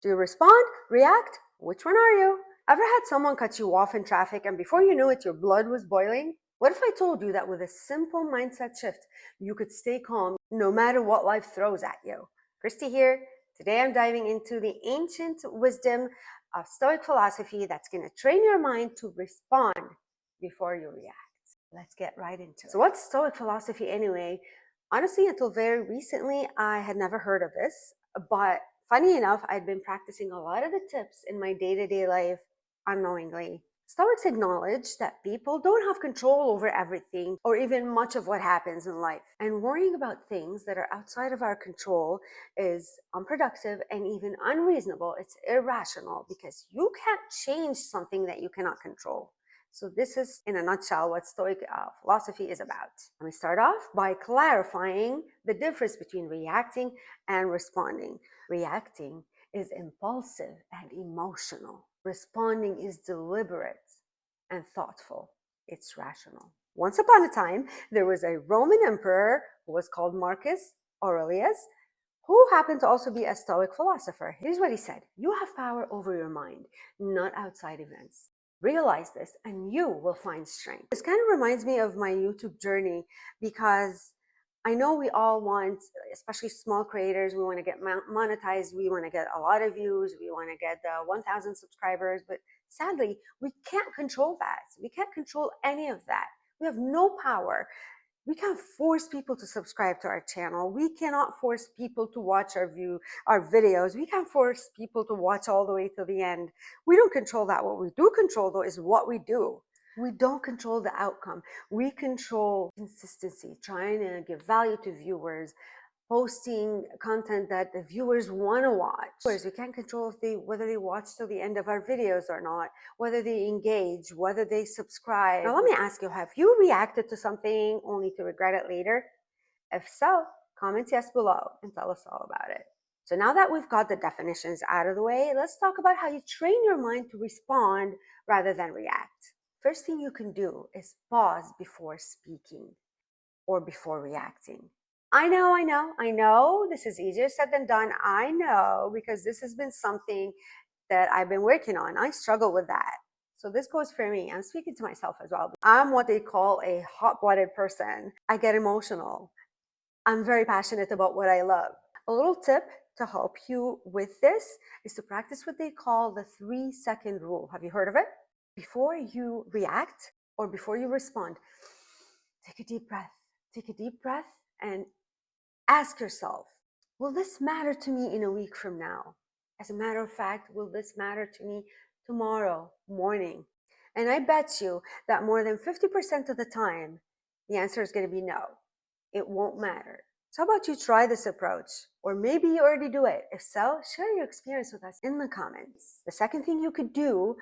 Do you respond, react? Which one are you? Ever had someone cut you off in traffic and before you knew it, your blood was boiling? What if I told you that with a simple mindset shift, you could stay calm no matter what life throws at you? Christy here. Today I'm diving into the ancient wisdom of Stoic philosophy that's going to train your mind to respond before you react. Let's get right into it. So what's Stoic philosophy anyway? Honestly, until very recently, I had never heard of this, but funny enough, I'd been practicing a lot of the tips in my day-to-day life unknowingly. Stoics acknowledge that people don't have control over everything or even much of what happens in life. And worrying about things that are outside of our control is unproductive and even unreasonable. It's irrational because you can't change something that you cannot control. So this is, in a nutshell, what Stoic philosophy is about. Let me start off by clarifying the difference between reacting and responding. Reacting is impulsive and emotional. Responding is deliberate and thoughtful. It's rational. Once upon a time, there was a Roman emperor who was called Marcus Aurelius, who happened to also be a Stoic philosopher. Here's what he said: you have power over your mind, not outside events. Realize this and you will find strength. This kind of reminds me of my YouTube journey because I know we all want, especially small creators, we want to get monetized, we want to get a lot of views, we want to get the 1,000 subscribers, but sadly, we can't control that. We can't control any of that. We have no power. We can't force people to subscribe to our channel. We cannot force people to watch our videos. We can't force people to watch all the way to the end. We don't control that. What we do control, though, is what we do. We don't control the outcome. We control consistency, trying to give value to viewers, posting content that the viewers want to watch. We can't control whether they watch till the end of our videos or not, whether they engage, whether they subscribe. Now let me ask you, have you reacted to something only to regret it later? If so, comment yes below and tell us all about it. So now that we've got the definitions out of the way, let's talk about how you train your mind to respond rather than react. First thing you can do is pause before speaking or before reacting. I know, this is easier said than done. I know, because this has been something that I've been working on. I struggle with that. So this goes for me. I'm speaking to myself as well. I'm what they call a hot-blooded person. I get emotional. I'm very passionate about what I love. A little tip to help you with this is to practice what they call the 3-second rule. Have you heard of it? Before you react or before you respond, take a deep breath. Take a deep breath and ask yourself, will this matter to me in a week from now? As a matter of fact, will this matter to me tomorrow morning? And I bet you that more than 50% of the time, the answer is going to be no. It won't matter. So how about you try this approach? Or maybe you already do it. If so, share your experience with us in the comments. The second thing you could do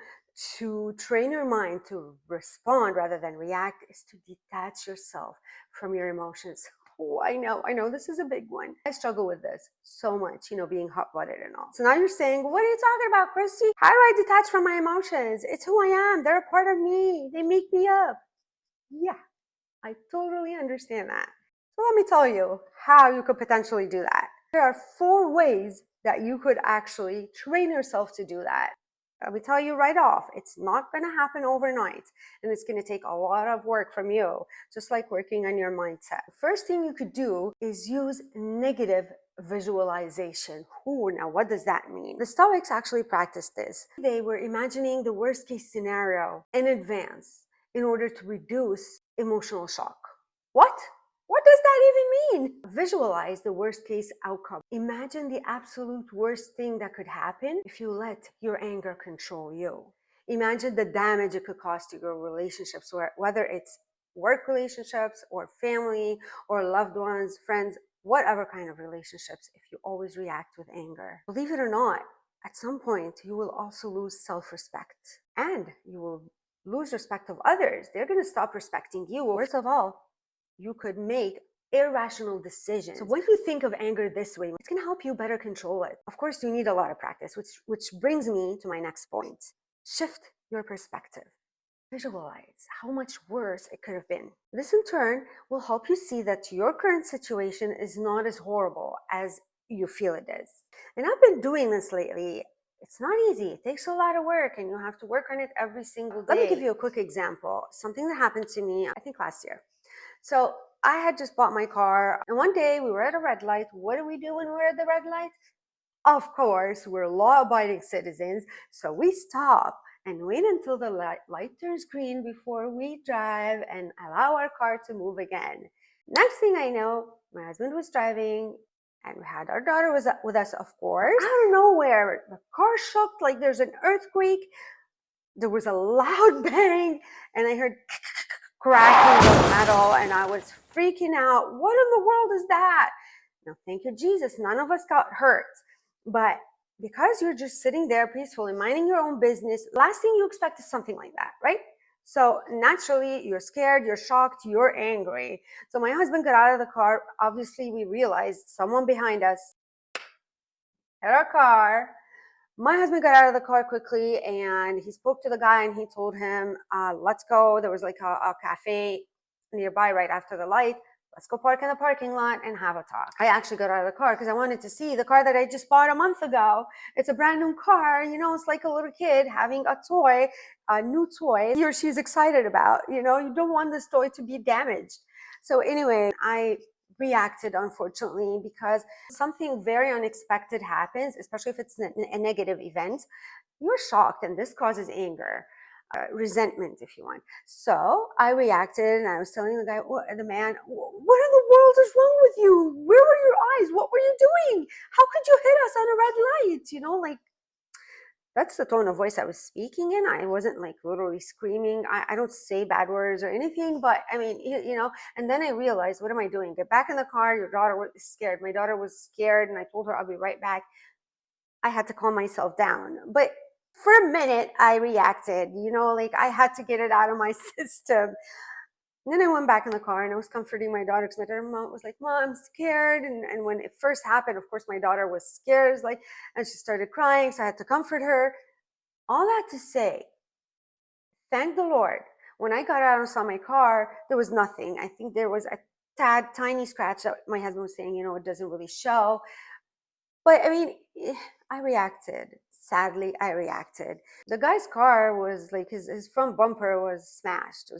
to train your mind to respond rather than react is to detach yourself from your emotions. Oh, I know, this is a big one. I struggle with this so much, being hot-blooded and all. So now you're saying, what are you talking about, Christy? How do I detach from my emotions? It's who I am. They're a part of me. They make me up. Yeah, I totally understand that. So let me tell you how you could potentially do that. There are 4 ways that you could actually train yourself to do that. Let me tell you right off, it's not going to happen overnight, and it's going to take a lot of work from you, just like working on your mindset. First thing you could do is use negative visualization. Ooh, now what does that mean? The Stoics actually practiced this. They were imagining the worst case scenario in advance in order to reduce emotional shock. What? What does that even mean? Visualize the worst case outcome. Imagine the absolute worst thing that could happen if you let your anger control you. Imagine the damage it could cause to your relationships, whether it's work relationships or family or loved ones, friends, whatever kind of relationships, if you always react with anger. Believe it or not, at some point, you will also lose self-respect and you will lose respect of others. They're going to stop respecting you. Worst of all, you could make irrational decisions. So when you think of anger this way, it's going to help you better control it. Of course, you need a lot of practice, which brings me to my next point. Shift your perspective. Visualize how much worse it could have been. This in turn will help you see that your current situation is not as horrible as you feel it is. And I've been doing this lately. It's not easy. It takes a lot of work, and you have to work on it every single day. Let me give you a quick example. Something that happened to me, I think last year. So I had just bought my car, and one day we were at a red light. What do we do when we're at the red light? Of course, we're law-abiding citizens, so we stop and wait until the light turns green before we drive and allow our car to move again. Next thing I know, my husband was driving, and we had our daughter was with us, of course. Out of nowhere, the car shook like there's an earthquake. There was a loud bang, and I heard cracking of metal, and I was freaking out. What in the world is that? Now, thank you, Jesus, none of us got hurt. But because you're just sitting there peacefully, minding your own business, last thing you expect is something like that, right? So naturally, you're scared, you're shocked, you're angry. So my husband got out of the car. Obviously, we realized someone behind us hit our car. My husband got out of the car quickly, and he spoke to the guy, and he told him, let's go. There was like a cafe nearby right after the light. Let's go park in the parking lot and have a talk. I actually got out of the car because I wanted to see the car that I just bought a month ago. It's a brand new car. You know, it's like a little kid having a toy, a new toy he or she's excited about. You know, you don't want this toy to be damaged. So anyway, I reacted, unfortunately, because something very unexpected happens, especially if it's a negative event. You're shocked, and this causes anger. Resentment, if you want. So I reacted, and I was telling the guy, the man, what in the world is wrong with you? Where were your eyes? What were you doing? How could you hit us on a red light? You know, like, that's the tone of voice I was speaking in. I wasn't like literally screaming. I don't say bad words or anything, but I mean, you know, and then I realized, what am I doing? Get back in the car. Your daughter was scared. My daughter was scared, and I told her I'll be right back. I had to calm myself down. But for a minute, I reacted, you know, like I had to get it out of my system. And then I went back in the car, and I was comforting my daughter, because my daughter was like, Mom, I'm scared. And when it first happened, of course, my daughter was scared, like, and she started crying. So I had to comfort her. All that to say, thank the Lord. When I got out and saw my car, there was nothing. I think there was a tad tiny scratch that my husband was saying, you know, it doesn't really show. But I mean, I reacted. Sadly, I reacted. The guy's car was like, his front bumper was smashed,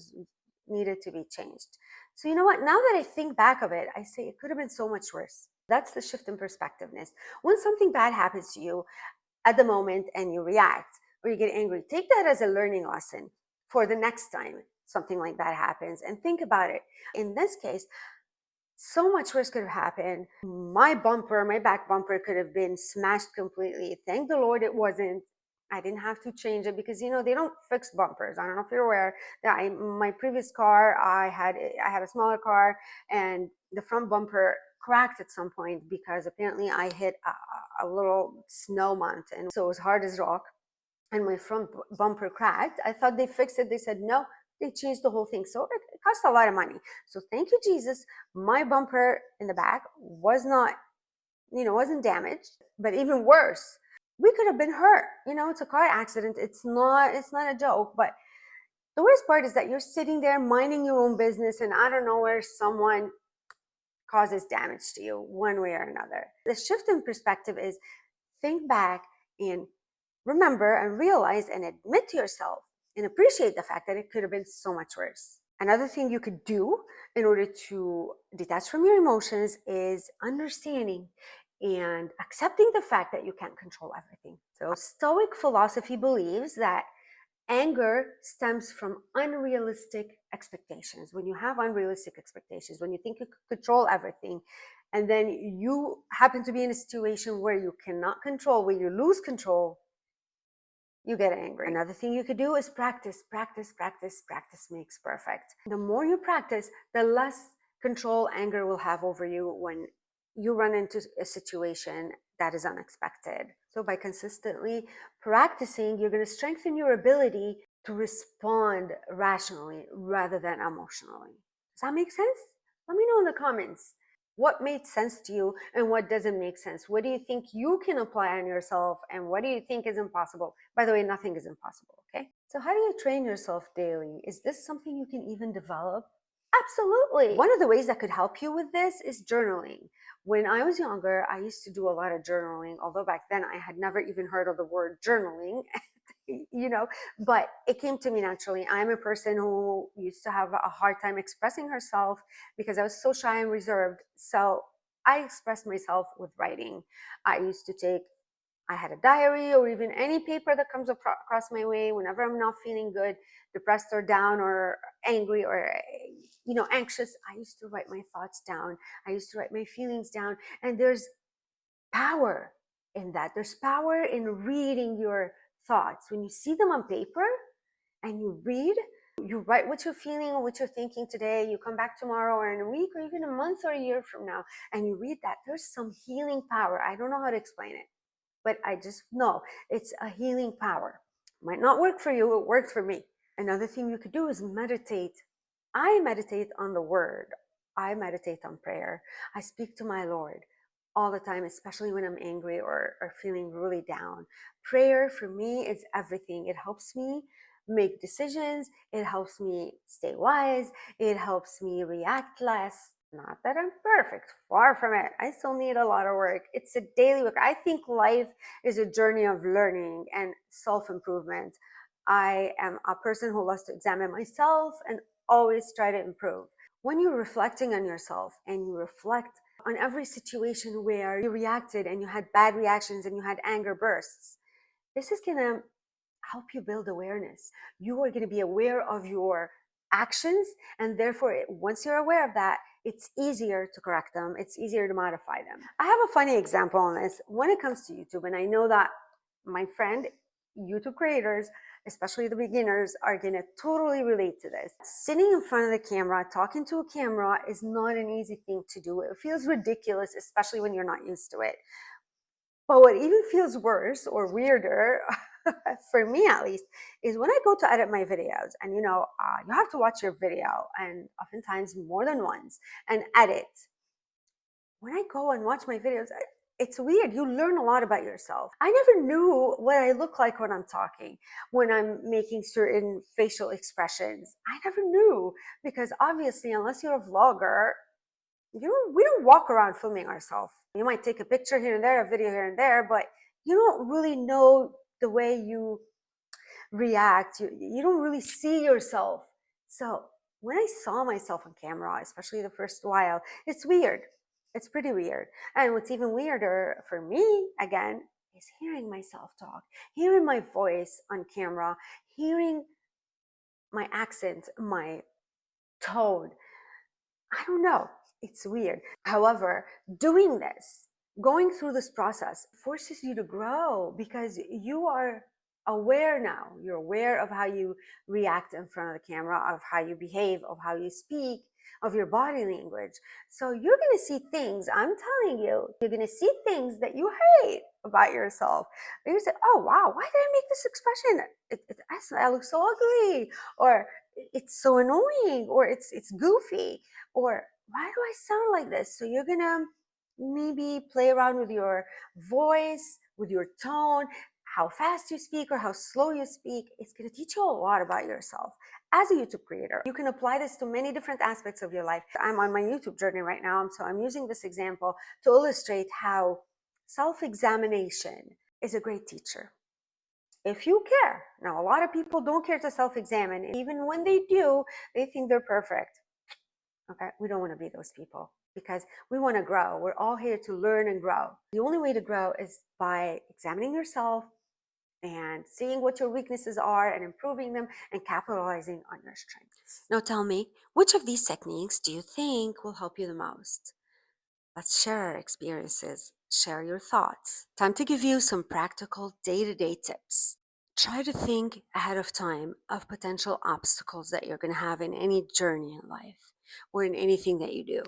needed to be changed. So you know what? Now that I think back of it, I say it could have been so much worse. That's the shift in perspectiveness. When something bad happens to you at the moment and you react or you get angry, take that as a learning lesson for the next time something like that happens, and think about it. In this case, so much worse could have happened. My bumper, my back bumper, could have been smashed completely. Thank the Lord it wasn't. I didn't have to change it, because, you know, they don't fix bumpers. I don't know if you're aware. My previous car, I had a smaller car, and the front bumper cracked at some point because apparently I hit a little snow mountain. So it was hard as rock, and my front bumper cracked. I thought they fixed it. They said no, they changed the whole thing. So it cost a lot of money. So thank you, Jesus. My bumper in the back was not, you know, wasn't damaged, but even worse, we could have been hurt. You know, it's a car accident. It's not a joke. But the worst part is that you're sitting there minding your own business, and out of nowhere, someone causes damage to you one way or another. The shift in perspective is, think back and remember and realize and admit to yourself and appreciate the fact that it could have been so much worse. Another thing you could do in order to detach from your emotions is understanding and accepting the fact that you can't control everything. So Stoic philosophy believes that anger stems from unrealistic expectations. When you have unrealistic expectations, when you think you can control everything, and then you happen to be in a situation where you cannot control, where you lose control, you get angry. Another thing you could do is practice, practice, practice. Practice makes perfect. The more you practice, the less control anger will have over you when you run into a situation that is unexpected. So by consistently practicing, you're going to strengthen your ability to respond rationally rather than emotionally. Does that make sense? Let me know in the comments what made sense to you and what doesn't make sense. What do you think you can apply on yourself, and what do you think is impossible? By the way, nothing is impossible, okay? So how do you train yourself daily? Is this something you can even develop? Absolutely. One of the ways that could help you with this is journaling. When I was younger, I used to do a lot of journaling, although back then I had never even heard of the word journaling, you know, but it came to me naturally. I'm a person who used to have a hard time expressing herself because I was so shy and reserved. So I expressed myself with writing. I used to take I had a diary or even any paper that comes across my way whenever I'm not feeling good, depressed or down or angry or anxious. I used to write my thoughts down. I used to write my feelings down, and there's power in that. There's power in reading your thoughts. When you see them on paper and you read, you write what you're feeling or what you're thinking today, you come back tomorrow or in a week or even a month or a year from now and you read that, there's some healing power. I don't know how to explain it, but I just know it's a healing power. Might not work for you, it worked for me. Another thing you could do is meditate. I meditate on the word. I meditate on prayer. I speak to my Lord all the time, especially when I'm angry or feeling really down. Prayer for me is everything. It helps me make decisions. It helps me stay wise. It helps me react less. Not that I'm perfect, far from it. I still need a lot of work. It's a daily work. I think life is a journey of learning and self improvement. I am a person who loves to examine myself and always try to improve. When you're reflecting on yourself and you reflect on every situation where you reacted and you had bad reactions and you had anger bursts, this is going to help you build awareness. You are going to be aware of your actions, and therefore, once you're aware of that, it's easier to correct them, it's easier to modify them. I have a funny example on this when it comes to YouTube, and I know that my friend YouTube creators, especially the beginners, are going to totally relate to this. Sitting in front of the camera, talking to a camera is not an easy thing to do. It feels ridiculous, especially when you're not used to it. But what even feels worse or weirder, for me at least, is when I go to edit my videos. And you have to watch your video, and oftentimes more than once, and edit. When I go and watch my videos, it's weird. You learn a lot about yourself. I never knew what I look like when I'm talking, when I'm making certain facial expressions. I never knew, because obviously, unless you're a vlogger, we don't walk around filming ourselves. You might take a picture here and there, a video here and there, but you don't really know the way you react. You don't really see yourself. So when I saw myself on camera, especially the first while, it's weird. It's pretty weird. And what's even weirder for me, again, is hearing myself talk, hearing my voice on camera, hearing my accent, my tone. I don't know. It's weird. However, doing this, going through this process forces you to grow because you are aware now. You're aware of how you react in front of the camera, of how you behave, of how you speak, of your body language. So you're going to see things, I'm telling you, you're going to see things that you hate about yourself. And you say, oh, wow, why did I make this expression? I look so ugly, or it's so annoying, or it's goofy, or why do I sound like this? So you're gonna maybe play around with your voice, with your tone, how fast you speak or how slow you speak. It's gonna teach you a lot about yourself as a YouTube creator. You can apply this to many different aspects of your life. I'm on my YouTube journey right now, so I'm using this example to illustrate how self-examination is a great teacher. If you care. Now, a lot of people don't care to self-examine. Even when they do, they think they're perfect. Okay, we don't want to be those people because we want to grow. We're all here to learn and grow. The only way to grow is by examining yourself and seeing what your weaknesses are and improving them and capitalizing on your strengths. Now tell me, which of these techniques do you think will help you the most? Let's share our experiences, share your thoughts. Time to give you some practical day-to-day tips. Try to think ahead of time of potential obstacles that you're going to have in any journey in life or in anything that you do.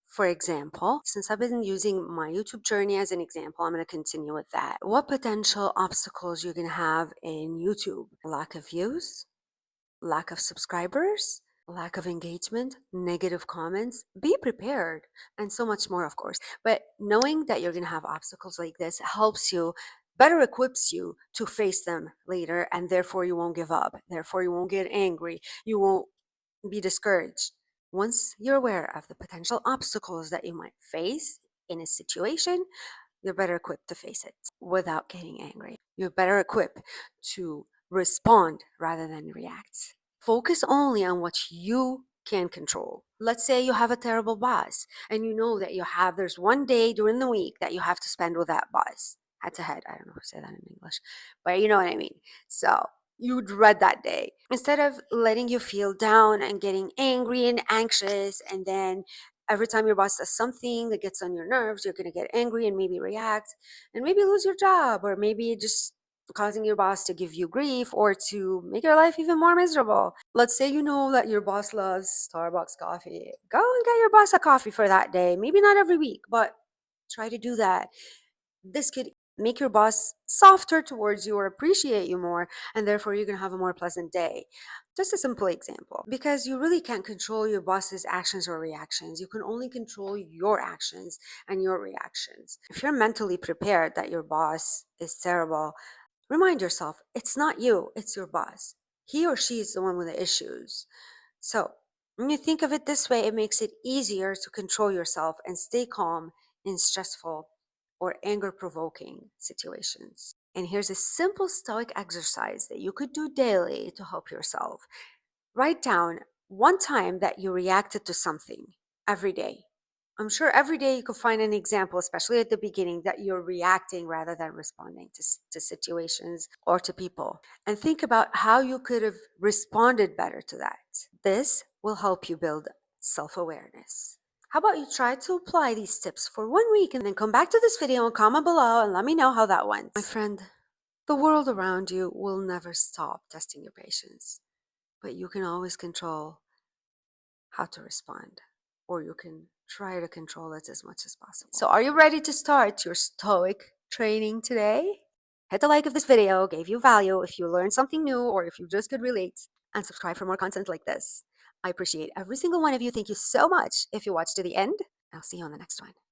For example, since I've been using my YouTube journey as an example, I'm going to continue with that. What potential obstacles you're going to have in YouTube? Lack of views, lack of subscribers, lack of engagement, negative comments. Be prepared, and so much more, of course. But knowing that you're going to have obstacles like this helps you, better equips you to face them later, and therefore you won't give up. Therefore, you won't get angry. You won't be discouraged. Once you're aware of the potential obstacles that you might face in a situation, you're better equipped to face it without getting angry. You're better equipped to respond rather than react. Focus only on what you can control. Let's say you have a terrible boss and you know that there's one day during the week that you have to spend with that boss. Head to head. I don't know how to say that in English, but you know what I mean. So you dread that day. Instead of letting you feel down and getting angry and anxious, and then every time your boss does something that gets on your nerves, you're going to get angry and maybe react and maybe lose your job, or maybe just causing your boss to give you grief or to make your life even more miserable. Let's say you know that your boss loves Starbucks coffee. Go and get your boss a coffee for that day. Maybe not every week, but try to do that. This could make your boss softer towards you or appreciate you more, and therefore you're going to have a more pleasant day. Just a simple example, because you really can't control your boss's actions or reactions. You can only control your actions and your reactions. If you're mentally prepared that your boss is terrible, remind yourself it's not you, it's your boss. He or she is the one with the issues. So when you think of it this way, it makes it easier to control yourself and stay calm in stressful or anger provoking situations. And here's a simple Stoic exercise that you could do daily to help yourself. Write down one time that you reacted to something every day. I'm sure every day you could find an example, especially at the beginning, that you're reacting rather than responding to situations or to people. And think about how you could have responded better to that. This will help you build self awareness. How about you try to apply these tips for 1 week and then come back to this video and comment below and let me know how that went. My friend, the world around you will never stop testing your patience, but you can always control how to respond, or you can try to control it as much as possible. So are you ready to start your Stoic training today? Hit the like if this video gave you value, if you learned something new, or if you just could relate, and subscribe for more content like this. I appreciate every single one of you. Thank you so much if you watched to the end. I'll see you on the next one.